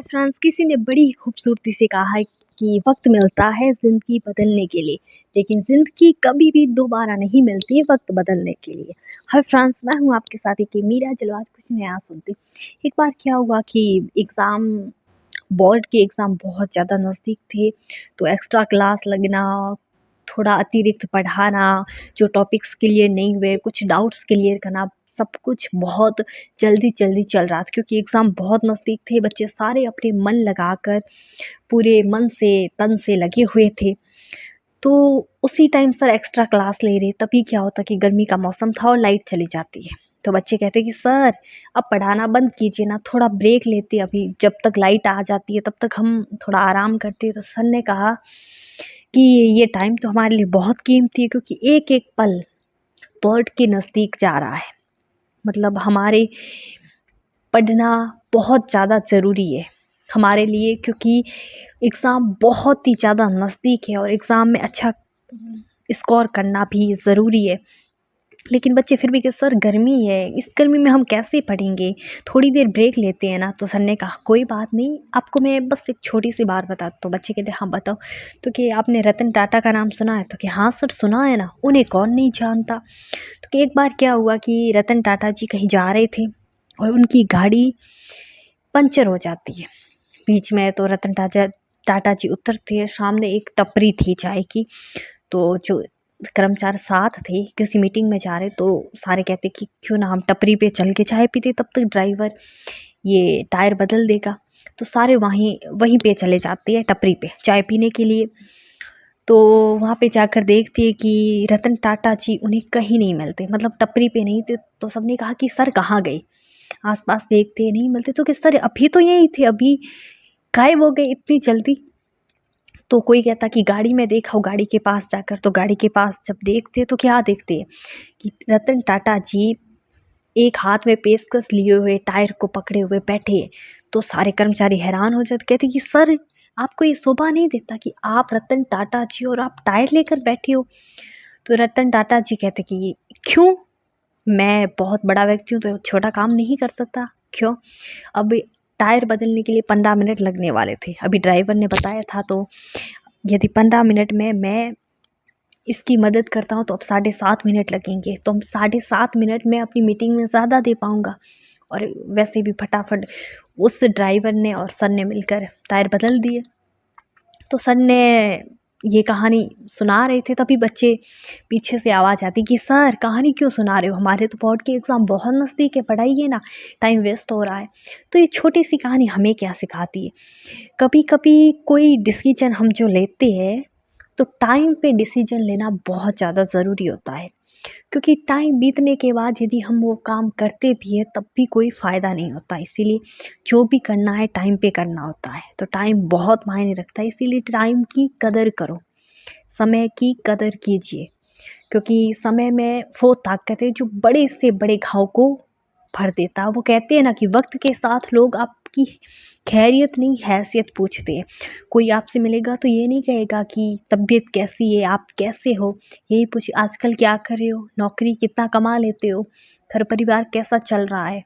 France किसी ने बड़ी खूबसूरती से कहा है कि वक्त मिलता है ज़िंदगी बदलने के लिए, लेकिन ज़िंदगी कभी भी दोबारा नहीं मिलती है वक्त बदलने के लिए। हाय फ्रांस, मैं हूँ आपके साथ एक मीरा। चलो आज कुछ नया सुनते। एक बार क्या हुआ कि एग्ज़ाम बोर्ड के एग्ज़ाम बहुत ज़्यादा नज़दीक थे, तो एक्स्ट्रा क्लास लगना, थोड़ा अतिरिक्त पढ़ाना, जो टॉपिक्स क्लियर नहीं हुए, कुछ डाउट्स क्लियर करना, सब कुछ बहुत जल्दी-जल्दी चल रहा था क्योंकि एग्ज़ाम बहुत नज़दीक थे। बच्चे सारे अपने मन लगाकर पूरे मन से, तन से लगे हुए थे। तो उसी टाइम सर एक्स्ट्रा क्लास ले रहे, तभी क्या होता कि गर्मी का मौसम था और लाइट चली जाती है। तो बच्चे कहते कि सर अब पढ़ाना बंद कीजिए ना, थोड़ा ब्रेक लेते, अभी जब तक लाइट आ जाती है तब तक हम थोड़ा आराम करते। तो सर ने कहा कि ये टाइम तो हमारे लिए बहुत कीमती है क्योंकि एक-एक पल बोर्ड के नज़दीक जा रहा है। मतलब हमारे पढ़ना बहुत ज़्यादा ज़रूरी है हमारे लिए, क्योंकि एग्ज़ाम बहुत ही ज़्यादा नज़दीक है और एग्ज़ाम में अच्छा स्कोर करना भी ज़रूरी है। लेकिन बच्चे फिर भी कि सर गर्मी है, इस गर्मी में हम कैसे पढ़ेंगे, थोड़ी देर ब्रेक लेते हैं ना। तो सर ने कहा कोई बात नहीं, आपको मैं बस एक छोटी सी बात बताता हूँ। तो बच्चे कहते हाँ बताओ। तो कि आपने रतन टाटा का नाम सुना है? तो कि हाँ सर सुना है ना, उन्हें कौन नहीं जानता। तो कि एक बार क्या हुआ कि रतन टाटा जी कहीं जा रहे थे और उनकी गाड़ी पंचर हो जाती है बीच में। तो रतन टाटा जी उतरते हैं, सामने एक टपरी थी चाय की। तो जो कर्मचारी साथ थे, किसी मीटिंग में जा रहे, तो सारे कहते कि क्यों ना हम टपरी पे चल के चाय पीते, तब तक ड्राइवर ये टायर बदल देगा। तो सारे वहीं पे चले जाते हैं टपरी पे चाय पीने के लिए। तो वहाँ पे जाकर देखती है कि रतन टाटा जी उन्हें कहीं नहीं मिलते, मतलब टपरी पे नहीं थे। तो सबने कहा कि सर कहाँ गए? आसपास देखते नहीं मिलते। तो कि सर अभी तो यही थे, अभी गायब हो गए इतनी जल्दी। तो कोई कहता कि गाड़ी में देखा हो, गाड़ी के पास जाकर। तो गाड़ी के पास जब देखते तो क्या देखते हैं कि रतन टाटा जी एक हाथ में पेचकस लिए हुए टायर को पकड़े हुए बैठे। तो सारे कर्मचारी हैरान हो जाते, कहते कि सर आपको ये शोभा नहीं देता कि आप रतन टाटा जी और आप टायर लेकर बैठे हो? तो रतन टाटा जी कहते कि ये क्यों, मैं बहुत बड़ा व्यक्ति हूँ तो छोटा काम नहीं कर सकता क्यों? अब टायर बदलने के लिए 15 मिनट लगने वाले थे, अभी ड्राइवर ने बताया था। तो यदि 15 मिनट में मैं इसकी मदद करता हूँ तो अब 7.5 मिनट लगेंगे, तो हम 7.5 मिनट में अपनी मीटिंग में ज़्यादा दे पाऊँगा। और वैसे भी फटाफट उस ड्राइवर ने और सर ने मिलकर टायर बदल दिए। तो सर ने ये कहानी सुना रहे थे, तभी बच्चे पीछे से आवाज़ आती कि सर कहानी क्यों सुना रहे हो, हमारे तो बोर्ड के एग्ज़ाम बहुत नज़दीक है, पढ़ाइए ना, टाइम वेस्ट हो रहा है। तो ये छोटी सी कहानी हमें क्या सिखाती है? कभी कभी कोई डिसीजन हम जो लेते हैं, तो टाइम पे डिसीजन लेना बहुत ज़्यादा ज़रूरी होता है, क्योंकि टाइम बीतने के बाद यदि हम वो काम करते भी हैं तब भी कोई फ़ायदा नहीं होता। इसीलिए जो भी करना है टाइम पे करना होता है। तो टाइम बहुत मायने रखता है, इसीलिए टाइम की कदर करो, समय की कदर कीजिए, क्योंकि समय में वो ताकत है जो बड़े से बड़े घाव को भर देता है। वो कहते हैं ना कि वक्त के साथ लोग आपकी खैरियत नहीं हैसियत पूछते हैं। कोई आपसे मिलेगा तो ये नहीं कहेगा कि तबीयत कैसी है, आप कैसे हो, यही पूछे आजकल क्या कर रहे हो, नौकरी कितना कमा लेते हो, घर परिवार कैसा चल रहा है।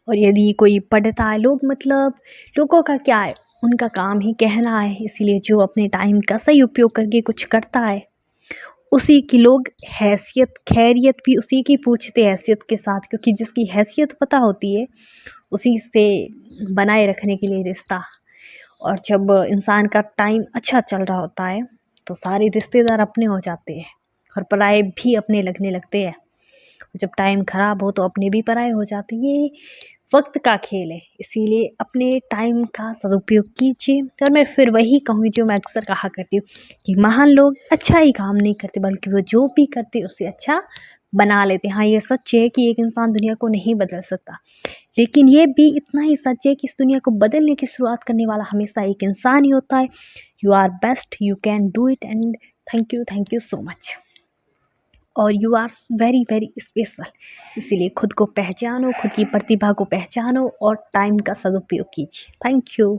और यदि कोई पढ़ता है, लोग मतलब लोगों का क्या है, उनका काम ही कहना है। इसीलिए जो अपने टाइम का सही उपयोग करके कुछ करता है, उसी की लोग हैसियत खैरियत भी उसी की पूछते हैं हैसियत के साथ, क्योंकि जिसकी हैसियत पता होती है उसी से बनाए रखने के लिए रिश्ता। और जब इंसान का टाइम अच्छा चल रहा होता है तो सारे रिश्तेदार अपने हो जाते हैं और पराए भी अपने लगने लगते हैं। जब टाइम ख़राब हो तो अपने भी पराए हो जाते हैं। ये वक्त का खेल है, इसीलिए अपने टाइम का सदुपयोग कीजिए। और मैं फिर वही कहूँगी जो मैं अक्सर कहा करती हूँ कि महान लोग अच्छा ही काम नहीं करते, बल्कि वो जो भी करते उससे अच्छा बना लेते हैं। हाँ, ये सच है कि एक इंसान दुनिया को नहीं बदल सकता, लेकिन ये भी इतना ही सच है कि इस दुनिया को बदलने की शुरुआत करने वाला हमेशा एक इंसान ही होता है। You are best, you can do it, and thank you so much. और you are very very special. इसीलिए खुद को पहचानो, खुद की प्रतिभा को पहचानो और टाइम का सदुपयोग कीजिए। Thank you.